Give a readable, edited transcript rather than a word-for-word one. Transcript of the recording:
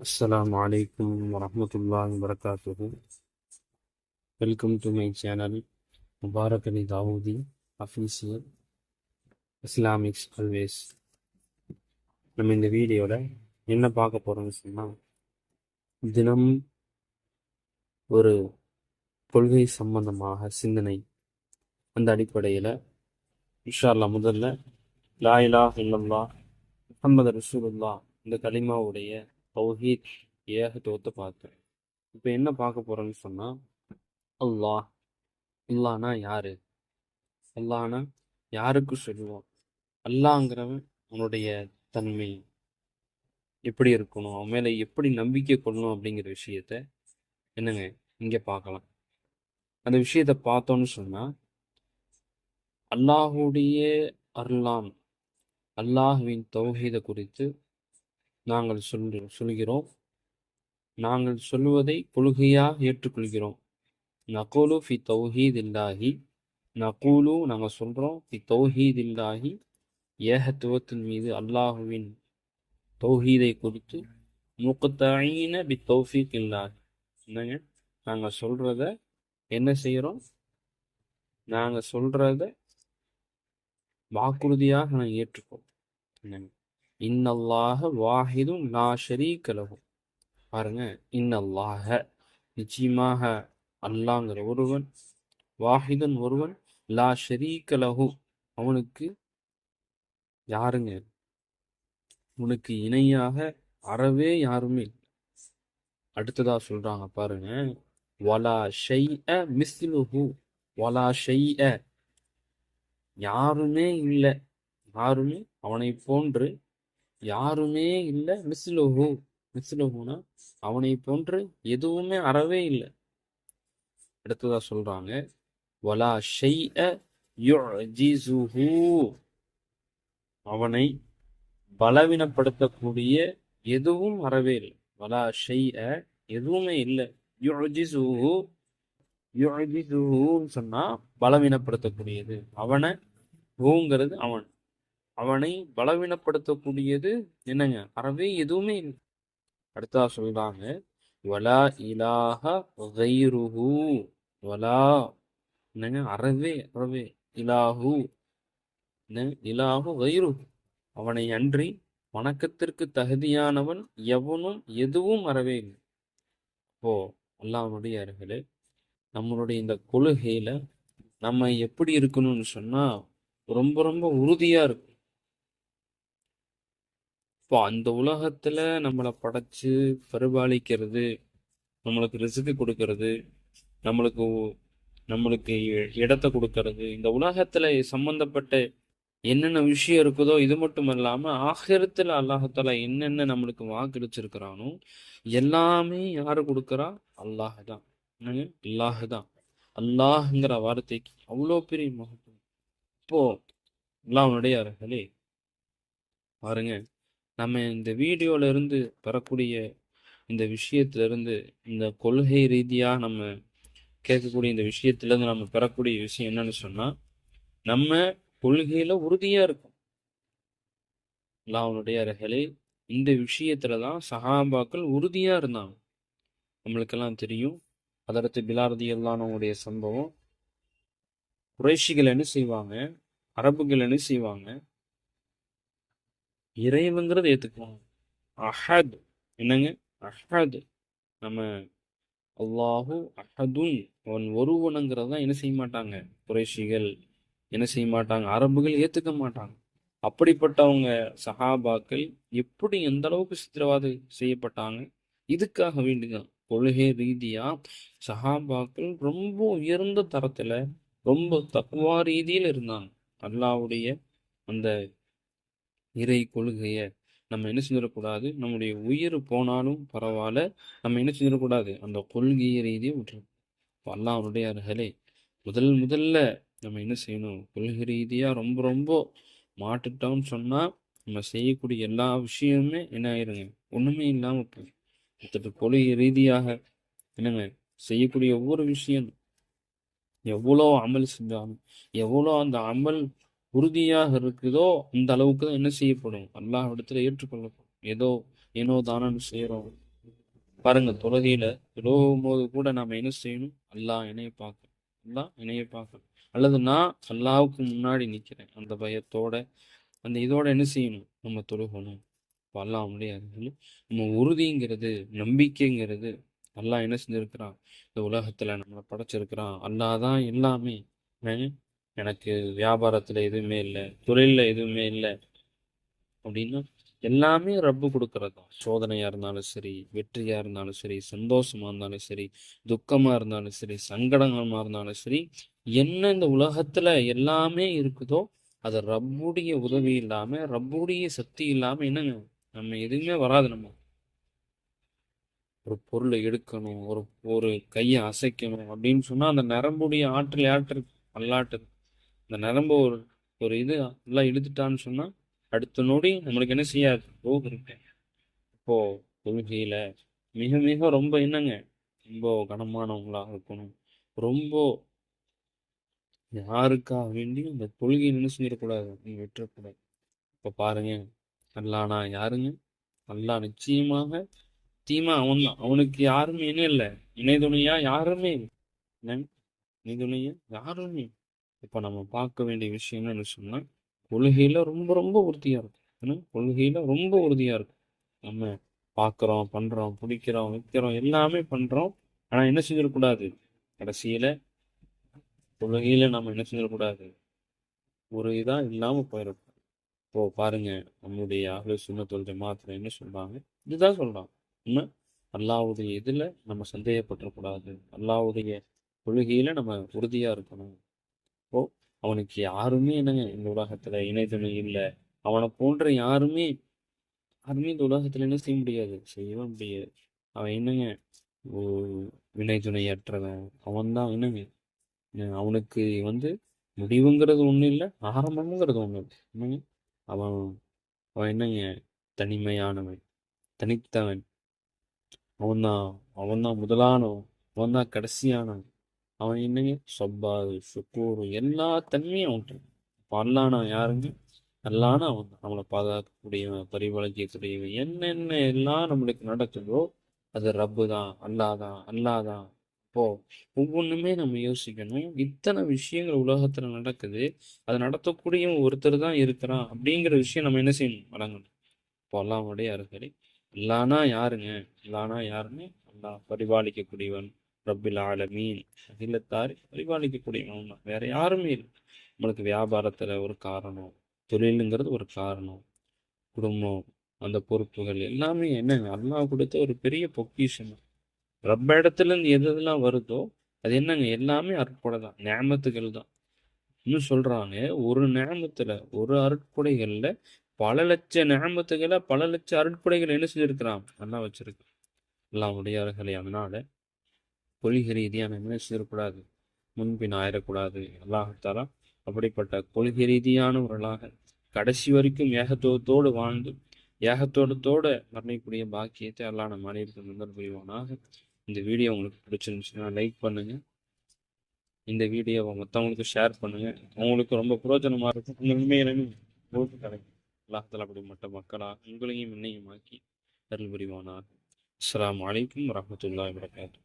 Assalamu alaikum warahmatullahi wabarakatuh. Welcome to my channel Mubarak Ali Dawoodi Official Islamics Always. நம்ம இந்த வீடியோவில் என்ன பார்க்க போகிறோம்னு சொன்னால், தினம் ஒரு கொள்கை சம்பந்தமாக சிந்தனை. அந்த அடிப்படையில் இன்ஷா அல்லாஹ் முதல்ல லா இலாஹ இல்லல்லாஹ் முஹம்மது ரசூலுல்லாஹ் இந்த கலிமாவுடைய தௌஹீத் ஏகத்துவத்தை பார்த்தோம். இப்போ என்ன பார்க்க போகிறோம்னு சொன்னால், அல்லாஹ் அல்லாஹ்னா யாரு? அல்லாஹ்னா யாருக்கு சொல்லுவோம்? அல்லாங்கிறவன் அவனுடைய தன்மை எப்படி இருக்கணும், அவன் மேலே எப்படி நம்பிக்கை கொள்ளணும் அப்படிங்கிற விஷயத்த என்னங்க இங்கே பார்க்கலாம். அந்த விஷயத்த பார்த்தோன்னு சொன்னால், அல்லாஹுடைய அருளாம் அல்லாஹுவின் தௌஹீதை குறித்து நாங்கள் சொல்கிறோம். நாங்கள் சொல்வதை கொள்கையாக ஏற்றுக்கொள்கிறோம். நகூலு ஃபி தௌஹீத் இல்லாஹி, நகூலு நாங்கள் சொல்கிறோம், ஃபி தௌஹீத் இல்லாஹி ஏகத்துவத்தின் மீது அல்லாஹுவின் தௌஹீதை குறித்து முக்தஈன பி தௌஃபீக் இல்லாஹி. என்னங்க நாங்கள் சொல்கிறத என்ன செய்கிறோம்? நாங்கள் சொல்கிறத வாக்குறுதியாக நாங்கள் ஏற்றுக்கோம். என்னங்க இன்னல்லாஹ வாஹிதுன் லா ஷரீக லஹு. பாருங்க, இன்னல்லாஹ நிச்சயமாக அல்லாங்கிற ஒருவன், வாஹிதன் ஒருவன், லா ஷரீக லஹு அவனுக்கு யாருங்க, உனக்கு இணையாக அறவே யாருமே. அடுத்ததா சொல்றாங்க பாருங்க, வலா ஷைஅ மிஸ்லுஹு, வலா ஷைஅ யாருமே இல்லை, யாருமே அவனை போன்று யாருமே இல்லை. மிஸ்லுஹு, மிஸ்லுஹுனா அவனை போன்று எதுவுமே அறவே இல்லை. அடுத்ததா சொல்றாங்க, வலா ஷைஅ யுஜிசுஹு அவனை பலவீனப்படுத்தக்கூடிய எதுவும் அறவே இல்லை. வலா ஷைஅ எதுவுமே இல்லை. யுஜிசுஹு, யுஜிசுஹுன்னு சொன்னா பலவீனப்படுத்தக்கூடியது. அவனை ஹூங்கிறது அவன், அவனை பலவீனப்படுத்தக்கூடியது என்னங்க அறவே எதுவுமே இல்லை. அடுத்ததா சொல்றாங்க, வலா இலாஹ கைருஹு, வலா என்னங்க அறவே அறவே இலாஹு இலாஹு கைருஹு அவனை அன்றி வணக்கத்திற்கு தகுதியானவன் எவனும் எதுவும் அறவே இல்லை. ஓ அல்லாஹ்வுடைய அருகிலே நம்மளுடைய இந்த கொள்கையில நம்ம எப்படி இருக்கணும்னு சொன்னா ரொம்ப ரொம்ப உறுதியா இருக்கும். இப்போ அந்த உலகத்துல நம்மளை படைச்சு பரிபாலிக்கிறது, நம்மளுக்கு ரிஸ்க் கொடுக்கறது, நம்மளுக்கு நம்மளுக்கு இடத்தை கொடுக்கறது, இந்த உலகத்துல சம்பந்தப்பட்ட என்னென்ன விஷயம் இருக்குதோ இது மட்டும் இல்லாம ஆகிரத்துல அல்லாஹால என்னென்ன நம்மளுக்கு வாக்களிச்சிருக்கிறானோ எல்லாமே யாரு கொடுக்கறா? அல்லாஹ் தான். என்னங்க அல்லாஹ் தான். அல்லாஹ்ங்கிற வார்த்தைக்கு அவ்வளோ பெரிய மகத்துவம். இப்போ அல்லாஹ்வுடைய அருகிலே பாருங்க, நம்ம இந்த வீடியோல இருந்து பெறக்கூடிய இந்த விஷயத்துல இருந்து, இந்த கொள்கை ரீதியா நம்ம கேட்கக்கூடிய இந்த விஷயத்துல இருந்து நம்ம பெறக்கூடிய விஷயம் என்னன்னு சொன்னா, நம்ம கொள்கையில உறுதியா இருக்கும். அல்லாஹ்வுடைய அருகிலே இந்த விஷயத்துலதான் சஹாபாக்கள் உறுதியா இருந்தாங்க. நம்மளுக்கெல்லாம் தெரியும், அதற்கு பிலால் ரலியல்லாஹு அன்ஹுடைய சம்பவம். குறைஷிகள் என்ன செய்வாங்க, அரபுகள் என்ன செய்வாங்க, இறைவங்கிறத ஏத்துக்குவாங்க. அஹத் என்னங்க அஹத், நம்ம அல்லாஹு அஹதுன் அவன் ஒருவனுங்கிறதான் என்ன செய்ய மாட்டாங்க, குறைஷிகள் என்ன செய்ய மாட்டாங்க, அரபுகள் ஏத்துக்க மாட்டாங்க. அப்படிப்பட்டவங்க சஹாபாக்கள் எப்படி எந்த அளவுக்கு சித்திரவதை செய்யப்பட்டாங்க? இதுக்காக வேண்டிதான் கொள்கை ரீதியா சஹாபாக்கள் ரொம்ப உயர்ந்த தரத்துல, ரொம்ப தக்வா ரீதியில் இருந்தாங்க. அல்லாஹ்வுடைய அந்த இறை கொள்கைய நம்ம என்ன செஞ்சிடக்கூடாது, நம்முடைய உயிர் போனாலும் பரவாயில்ல, நம்ம என்ன செஞ்சிடக்கூடாது, அந்த கொள்கையை ரீதியை விட்டுரும். அல்லாஹ்வுடைய அருகிலே முதல்ல நம்ம என்ன செய்யணும், கொள்கை ரீதியா ரொம்ப ரொம்ப மாட்டுட்டோம்னு சொன்னா நம்ம செய்யக்கூடிய எல்லா விஷயமுமே என்ன ஆயிருங்க, ஒண்ணுமே இல்லாம போகும். கொள்கை ரீதியாக என்னங்க செய்யக்கூடிய ஒவ்வொரு விஷயம், எவ்வளோ அமல் செஞ்சாலும், எவ்வளோ அந்த அமல் உறுதியாக இருக்குதோ அந்த அளவுக்கு தான் என்ன செய்யப்படும், அல்லாஹ் இடத்துல ஏற்றுக்கொள்ளப்படும். ஏனோ தானன்னு செய்யறோம், பாருங்க, தொழுகையில தொழுகும் போது கூட நாம என்ன செய்யணும்? அல்லாஹ் இணைய பார்க்கணும். அல்லாஹ் இணைய பார்க்கணும். அல்லது நான் அல்லாஹ்வுக்கு முன்னாடி நிக்கிறேன். அந்த பயத்தோட, அந்த இதோட என்ன செய்யணும்? நம்ம தொழுகணும். இப்போ அல்லாஹ் முடியாது. நம்ம உறுதிங்கிறது, நம்பிக்கைங்கிறது, அல்லாஹ் என்ன செஞ்சிருக்கிறான்? இந்த உலகத்துல நம்மளை படைச்சிருக்கிறான். அல்லாஹ் தான் எல்லாமே. அஹ் எனக்கு வியாபாரத்துல எதுவுமே இல்லை, தொழில்ல எதுவுமே இல்லை அப்படின்னா எல்லாமே ரப்பு கொடுக்கறது தான். சோதனையா இருந்தாலும் சரி, வெற்றியா இருந்தாலும் சரி, சந்தோஷமா இருந்தாலும் சரி, துக்கமா இருந்தாலும் சரி, சங்கடமா இருந்தாலும் சரி, என்ன இந்த உலகத்துல எல்லாமே இருக்குதோ அது ரப்புடைய உதவி இல்லாம, ரப்புடைய சக்தி இல்லாம என்னங்க நம்ம எதுவுமே வராது. நம்ம ஒரு பொருளை எடுக்கணும், ஒரு ஒரு கையை அசைக்கணும் அப்படின்னு சொன்னா அந்த நரம்புடைய ஆற்றல் யாற்று அல்லாட்டு. இந்த நரம்பு ஒரு ஒரு இது எல்லாம் இழுத்துட்டான்னு சொன்னா அடுத்த நொடி நம்மளுக்கு என்ன செய்யாது? போகிறேன். இப்போ கொள்கையில மிக மிக ரொம்ப என்னங்க, ரொம்ப கனமானவங்களா இருக்கணும். ரொம்ப யாருக்காக வேண்டியும் இந்த கொள்கையை என்ன செஞ்சிடக்கூடாது, நீங்க விட்டுறக்கூடாது. இப்ப பாருங்க, அல்லானா யாருங்க? அல்லாஹ் நிச்சயமாக தீமா அவன் தான். அவனுக்கு யாருமே என்ன இல்லை, இணை துணையா யாருமே இல்லை. என்னங்க? இணை துணையா யாருமே. இப்ப நம்ம பார்க்க வேண்டிய விஷயம் என்னன்னு சொன்னா, கொள்கையில ரொம்ப ரொம்ப உறுதியா இருக்கும். ஏன்னா கொள்கையில ரொம்ப உறுதியா இருக்கும். நம்ம பார்க்குறோம், பண்றோம், பிடிக்கிறோம், வைக்கிறோம், எல்லாமே பண்றோம். ஆனா என்ன செஞ்சிடக்கூடாது? கடைசியில கொள்கையில நம்ம என்ன செஞ்சிடக்கூடாது? ஒரு இதா இல்லாம போயிடக்கூடாது. இப்போ பாருங்க, நம்முடைய அஹ்லு சுன்னத் வல் ஜமாத்துல என்ன சொல்றாங்க? இதுதான் சொல்றாங்க. உண்மை, அல்லாஹ்வுடைய இதுல நம்ம சந்தேகப்பட்டுறக்கூடாது. அல்லாஹ்வுடைய கொள்கையில நம்ம உறுதியா இருக்கணும். இப்போ அவனுக்கு யாருமே என்னங்க இந்த உலகத்துல இணை துணை இல்லை. அவனை போன்ற யாருமே யாருமே இந்த உலகத்துல என்ன செய்ய முடியாது, செய்யவே முடியாது. அவன் என்னங்க, ஒரு வினை துணையற்றவன். அவன் தான் என்னங்க, அவனுக்கு வந்து முடிவுங்கிறது ஒன்றும் இல்லை, ஆரம்பம்ங்கிறது ஒன்றும் இல்லை. என்னங்க, அவன் அவன் என்னங்க, தனிமையானவன், தனித்தவன். அவன்தான் அவன்தான் முதலானவன், அவன்தான் கடைசியானவன். அவன் என்னங்க, சொப்பாரு சுக்கூரு எல்லா தன்மையும் அவன்கிட்ட இருக்கு. இப்ப அல்லாஹ்னா யாருங்க? அல்லாஹ்னா அவன் தான். நம்மளை பாதுகாக்கக்கூடியவன், பரிபாலிக்கக்கூடியவன், என்னென்ன எல்லாம் நம்மளுக்கு நடக்குதோ அது ரப்பு தான், அல்லாஹ் தான், அல்லாஹ் தான். இப்போ ஒவ்வொன்றுமே நம்ம யோசிக்கணும். இத்தனை விஷயங்கள் உலகத்துல நடக்குது, அதை நடத்தக்கூடிய ஒருத்தர் தான் இருக்கிறான் அப்படிங்கிற விஷயம் நம்ம என்ன செய்யணும்? வழங்கணும். இப்போ அல்லாஹ்வுடைய அருகலை. அல்லாஹ்னா யாருங்க? அல்லாஹ்னா யாருன்னு, அல்லாஹ் பரிபாலிக்கக்கூடியவன், ரப்பில் ஆலமீன், அகிலத்தார் பரிபாலிக்கக்கூடியவன் தான். வேற யாருமே இல்லை. நம்மளுக்கு வியாபாரத்துல ஒரு காரணம், தொழிலுங்கிறது ஒரு காரணம், குடும்பம், அந்த பொறுப்புகள் எல்லாமே என்னங்க, அல்லாஹ் கொடுத்த ஒரு பெரிய பொக்கிஷம். ரப்ப இடத்துல இருந்து எது எதெல்லாம் வருதோ அது என்னங்க, எல்லாமே அருட்கொடை தான், நியாமத்துகள் தான். இன்னும் சொல்றாங்க, ஒரு நியாமத்துல, ஒரு அருட்கொடைகள்ல பல லட்ச நியாமத்துகளை, பல லட்ச அருட்கொடைகள் என்ன செஞ்சிருக்கிறான்? நல்லா வச்சிருக்கு. எல்லாம் உடையார்களே. அதனால கொள்கை ரீதியாக நம்ம என்ன செய்யக்கூடாது? முன்பின் ஆயிடக்கூடாது. அல்லாஹாலா அப்படிப்பட்ட கொள்கை ரீதியானவர்களாக கடைசி வரைக்கும் ஏகத்துவத்தோடு வாழ்ந்து ஏகத்தோடத்தோட மரணிக்கூடிய பாக்கியத்தை அல்லாஹ் நம்ம அனைவருக்கும் நந்தர் புரிவானாக. இந்த வீடியோ உங்களுக்கு பிடிச்சிருந்துச்சுன்னா லைக் பண்ணுங்க. இந்த வீடியோவை மற்றவங்களுக்கு ஷேர் பண்ணுங்க. அவங்களுக்கு ரொம்ப பிரயோஜனமா இருக்கும். உங்க உண்மையிலுமே உங்களுக்கு கிடைக்கும். அல்லாஹாலா அப்படிப்பட்ட மக்களா உங்களையும் என்னையும் ஆக்கி அருள் புரிவானாக. அஸ்ஸலாமு அலைக்கும் வரஹ்மத்துல்லாஹி வபரகாத்துஹு.